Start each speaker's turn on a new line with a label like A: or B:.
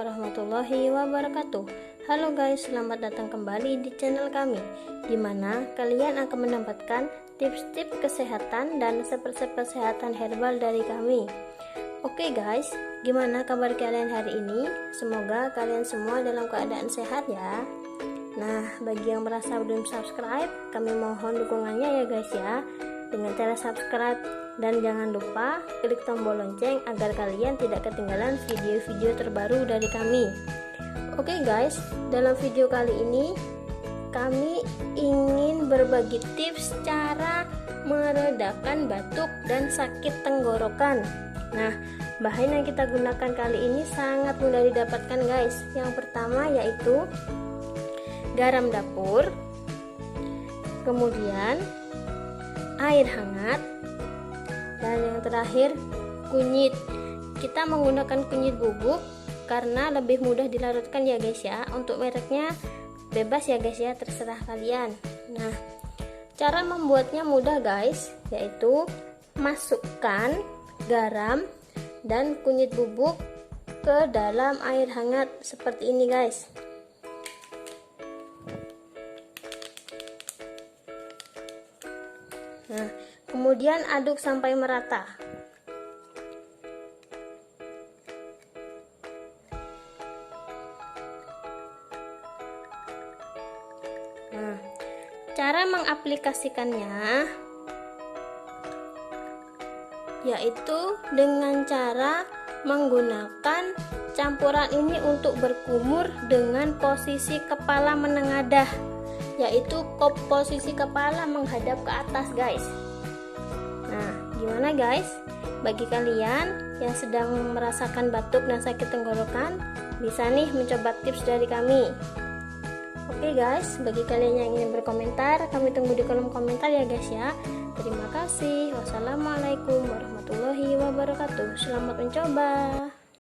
A: warahmatullahi wabarakatuh. Halo guys, selamat datang kembali di channel kami, dimana kalian akan mendapatkan tips-tips kesehatan dan resep-resep kesehatan herbal dari kami. Oke guys, gimana kabar kalian hari ini? Semoga kalian semua dalam keadaan sehat ya. Nah, bagi yang merasa belum subscribe, kami mohon dukungannya ya guys ya, dengan cara subscribe. Dan jangan lupa klik tombol lonceng agar kalian tidak ketinggalan video-video terbaru dari kami. Oke guys, dalam video kali ini kami ingin berbagi tips cara meredakan batuk dan sakit tenggorokan. Nah, bahan yang kita gunakan kali ini sangat mudah didapatkan guys. Yang pertama yaitu garam dapur, kemudian air hangat, dan yang terakhir kunyit. Kita menggunakan kunyit bubuk karena lebih mudah dilarutkan ya guys ya. Untuk mereknya bebas ya guys ya, terserah kalian. Nah, cara membuatnya mudah guys, yaitu masukkan garam dan kunyit bubuk ke dalam air hangat seperti ini guys. Nah, kemudian aduk sampai merata. Nah, cara mengaplikasikannya yaitu dengan cara menggunakan campuran ini untuk berkumur dengan posisi kepala menengadah, yaitu posisi kepala menghadap ke atas guys. Nah, gimana guys? Bagi kalian yang sedang merasakan batuk dan sakit tenggorokan, bisa nih mencoba tips dari kami. Oke guys, bagi kalian yang ingin berkomentar, kami tunggu di kolom komentar ya guys ya. Terima kasih. Wassalamualaikum warahmatullahi wabarakatuh. Selamat mencoba.